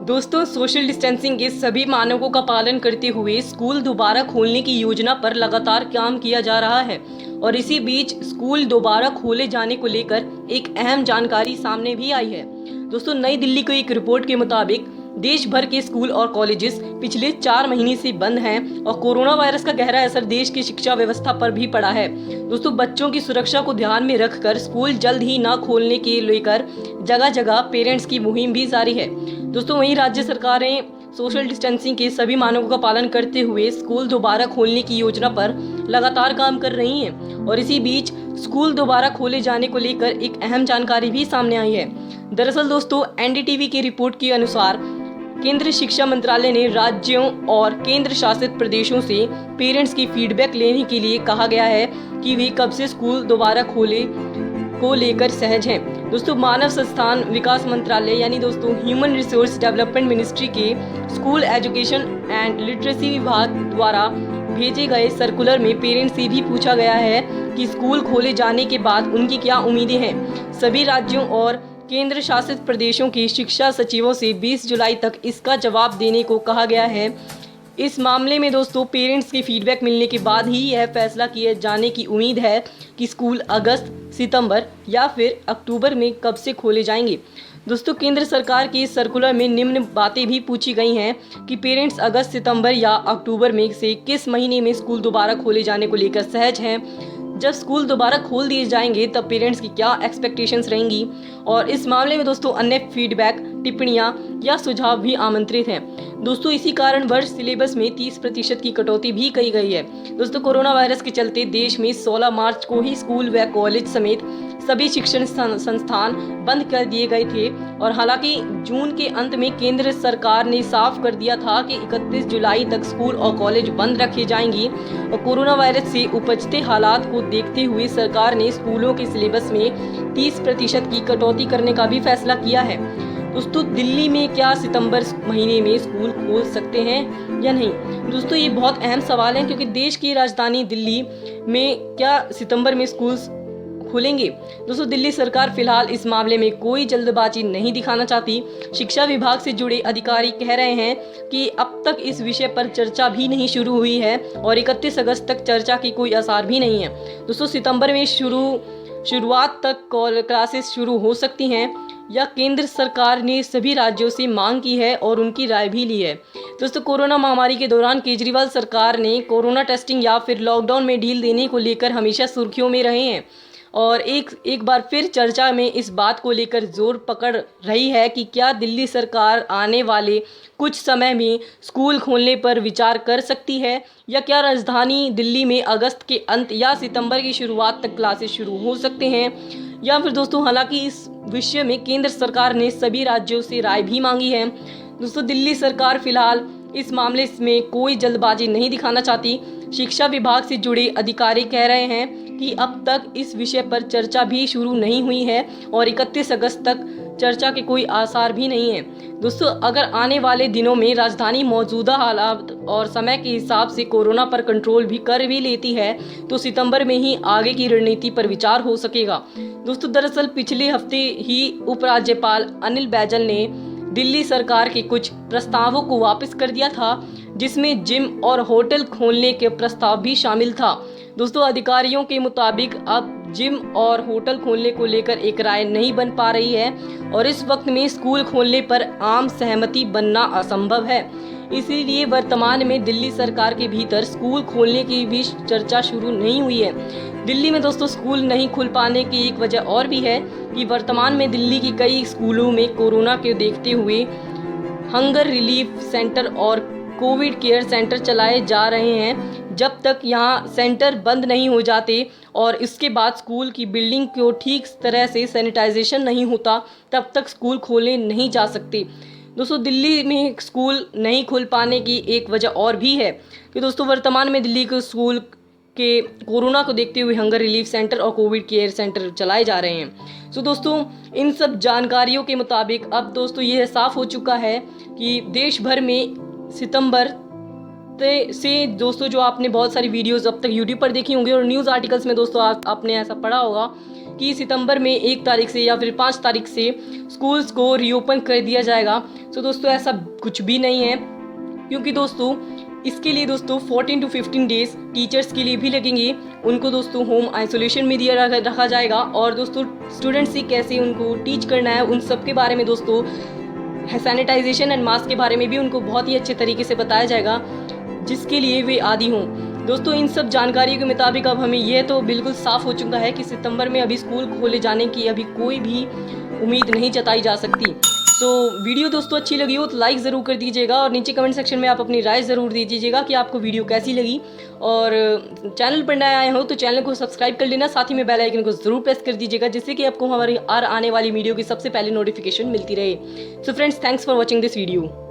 दोस्तों, social distancing के सभी मानकों का पालन करते हुए स्कूल दोबारा खोलने की योजना पर लगातार काम किया जा रहा है और इसी बीच स्कूल दोबारा खोले जाने को लेकर एक अहम जानकारी सामने भी आई है। दोस्तों, नई दिल्ली की एक रिपोर्ट के मुताबिक देश भर के स्कूल और कॉलेजेस पिछले 4 महीने से बंद हैं और कोरोना वायरस का गहरा असर देश की शिक्षा व्यवस्था पर भी पड़ा है। दोस्तों, बच्चों की सुरक्षा को ध्यान में रखकर स्कूल जल्द ही न खोलने के लेकर जगह जगह पेरेंट्स की मुहिम भी जारी है। दोस्तों, वहीं राज्य सरकारें सोशल डिस्टेंसिंग के सभी मानकों का पालन करते हुए स्कूल दोबारा खोलने की योजना पर लगातार काम कर रही हैं और इसी बीच स्कूल दोबारा खोले जाने को लेकर एक अहम जानकारी भी सामने आई है। दरअसल दोस्तों, एनडीटीवी की रिपोर्ट के अनुसार केंद्रीय शिक्षा मंत्रालय ने राज्यों और केंद्र शासित प्रदेशों से पेरेंट्स की फीडबैक लेने के लिए कहा गया है कि वे कब से स्कूल दोबारा खोले को लेकर सहज हैं। दोस्तों, मानव संस्थान विकास मंत्रालय यानी दोस्तों ह्यूमन रिसोर्स डेवलपमेंट मिनिस्ट्री के स्कूल एजुकेशन एंड लिटरेसी विभाग द्वारा भेजे गए सर्कुलर में पेरेंट्स से भी पूछा गया है कि स्कूल खोले जाने के बाद उनकी क्या उम्मीदें हैं। सभी राज्यों और केंद्र शासित प्रदेशों के शिक्षा सचिवों से 20 जुलाई तक इसका जवाब देने को कहा गया है। इस मामले में दोस्तों पेरेंट्स की फीडबैक मिलने के बाद ही यह फैसला किए जाने की उम्मीद है कि स्कूल अगस्त, सितंबर या फिर अक्टूबर में कब से खोले जाएंगे। दोस्तों, केंद्र सरकार की इस सर्कुलर में निम्न बातें भी पूछी गई हैं कि पेरेंट्स अगस्त, सितंबर या अक्टूबर में से किस महीने में स्कूल दोबारा खोले जाने को लेकर सहज हैं। जब स्कूल दोबारा खोल दिए जाएंगे तब पेरेंट्स की क्या एक्सपेक्टेशंस रहेंगी और इस मामले में दोस्तों अन्य फीडबैक, टिप्पणियां या सुझाव भी आमंत्रित हैं। दोस्तों, इसी कारण वर्ष सिलेबस में 30% की कटौती भी की गई है। दोस्तों, कोरोना वायरस के चलते देश में 16 मार्च को ही स्कूल व कॉलेज समेत सभी शिक्षण संस्थान बंद कर दिए गए थे और हालांकि जून के अंत में केंद्र सरकार ने साफ कर दिया था कि 31 जुलाई तक स्कूल और कॉलेज बंद रखे जाएंगी और कोरोना वायरस से उपजते हालात को देखते हुए सरकार ने स्कूलों के सिलेबस में 30% की कटौती करने का भी फैसला किया है। दोस्तों, दिल्ली में क्या सितंबर महीने में स्कूल खोल सकते हैं या नहीं? दोस्तों, ये बहुत अहम सवाल है क्योंकि देश की राजधानी दिल्ली में क्या सितंबर में स्कूल खुलेंगे? दोस्तों, दिल्ली सरकार फिलहाल इस मामले में कोई जल्दबाजी नहीं दिखाना चाहती। शिक्षा विभाग से जुड़े अधिकारी कह रहे हैं कि अब तक इस विषय पर चर्चा भी नहीं शुरू हुई है और 31 अगस्त तक चर्चा की कोई आसार भी नहीं है। दोस्तों, सितंबर में शुरुआत तक क्लासेस शुरू हो सकती हैं या केंद्र सरकार ने सभी राज्यों से मांग की है और उनकी राय भी ली है। दोस्तों, कोरोना महामारी के दौरान केजरीवाल सरकार ने कोरोना टेस्टिंग या फिर लॉकडाउन में ढील देने को लेकर हमेशा सुर्खियों में रहे हैं और एक बार फिर चर्चा में इस बात को लेकर जोर पकड़ रही है कि क्या दिल्ली सरकार आने वाले कुछ समय में स्कूल खोलने पर विचार कर सकती है या क्या राजधानी दिल्ली में अगस्त के अंत या सितंबर की शुरुआत तक क्लासेस शुरू हो सकते हैं या फिर दोस्तों हालांकि इस विषय में केंद्र सरकार ने सभी राज्यों से राय भी मांगी है। दोस्तों, दिल्ली सरकार फिलहाल इस मामले में कोई जल्दबाजी नहीं दिखाना चाहती। शिक्षा विभाग से जुड़े अधिकारी कह रहे हैं कि अब तक इस विषय पर चर्चा भी शुरू नहीं हुई है और 31 अगस्त तक चर्चा के कोई आसार भी नहीं है। दोस्तों, अगर आने वाले दिनों में राजधानी मौजूदा हालात और समय के हिसाब से कोरोना पर कंट्रोल भी कर भी लेती है तो सितंबर में ही आगे की रणनीति पर विचार हो सकेगा। दोस्तों, दरअसल पिछले हफ्ते ही उपराज्यपाल अनिल बैजल ने दिल्ली सरकार के कुछ प्रस्तावों को वापस कर दिया था जिसमें जिम और होटल खोलने के प्रस्ताव भी शामिल था। दोस्तों, अधिकारियों के मुताबिक अब जिम और होटल खोलने को लेकर एक राय नहीं बन पा रही है और इस वक्त में स्कूल खोलने पर आम सहमति बनना असंभव है। इसीलिए वर्तमान में दिल्ली सरकार के भीतर स्कूल खोलने की भी चर्चा शुरू नहीं हुई है। दिल्ली में दोस्तों स्कूल नहीं खुल पाने की एक वजह और भी है कि वर्तमान में दिल्ली की कई स्कूलों में कोरोना के देखते हुए हंगर रिलीफ सेंटर और कोविड केयर सेंटर चलाए जा रहे हैं। जब तक यहाँ सेंटर बंद नहीं हो जाते और इसके बाद स्कूल की बिल्डिंग को ठीक तरह से सैनिटाइजेशन नहीं होता तब तक स्कूल खोले नहीं जा सकते। दोस्तों, दिल्ली में स्कूल नहीं खुल पाने की एक वजह और भी है कि दोस्तों वर्तमान में दिल्ली के स्कूल के कोरोना को देखते हुए हंगर रिलीफ सेंटर और कोविड केयर सेंटर चलाए जा रहे हैं। सो दोस्तों, इन सब जानकारियों के मुताबिक अब दोस्तों यह साफ हो चुका है कि देश भर में सितंबर से दोस्तों जो आपने बहुत सारी वीडियोस अब तक यूट्यूब पर देखी होंगी और न्यूज़ आर्टिकल्स में दोस्तों आपने ऐसा पढ़ा होगा कि सितंबर में 1 तारीख से या फिर 5 तारीख से स्कूल्स को रीओपन कर दिया जाएगा। तो दोस्तों ऐसा कुछ भी नहीं है, क्योंकि दोस्तों इसके लिए दोस्तों 14 to 15 डेज टीचर्स के लिए भी लगेंगे। उनको दोस्तों होम आइसोलेशन में दिया रखा जाएगा और दोस्तों स्टूडेंट्स से कैसे उनको टीच करना है उन सब के बारे में दोस्तों सैनिटाइजेशन एंड मास्क के बारे में भी उनको बहुत ही अच्छे तरीके से बताया जाएगा, जिसके लिए वे आदी हों। दोस्तों इन सब जानकारियों के मुताबिक अब हमें यह तो बिल्कुल साफ हो चुका है कि सितंबर में अभी स्कूल खोले जाने की अभी कोई भी उम्मीद नहीं जताई जा सकती। तो वीडियो दोस्तों अच्छी लगी हो तो लाइक ज़रूर कर दीजिएगा और नीचे कमेंट सेक्शन में आप अपनी राय ज़रूर दीजिएगा कि आपको वीडियो कैसी लगी। और चैनल पर नए आए हो तो चैनल को सब्सक्राइब कर लेना, साथ ही में बेल आइकन को ज़रूर प्रेस कर दीजिएगा, जिससे कि आपको हमारी आने वाली वीडियो की सबसे पहले नोटिफिकेशन मिलती रहे। So friends, thanks for watching this video.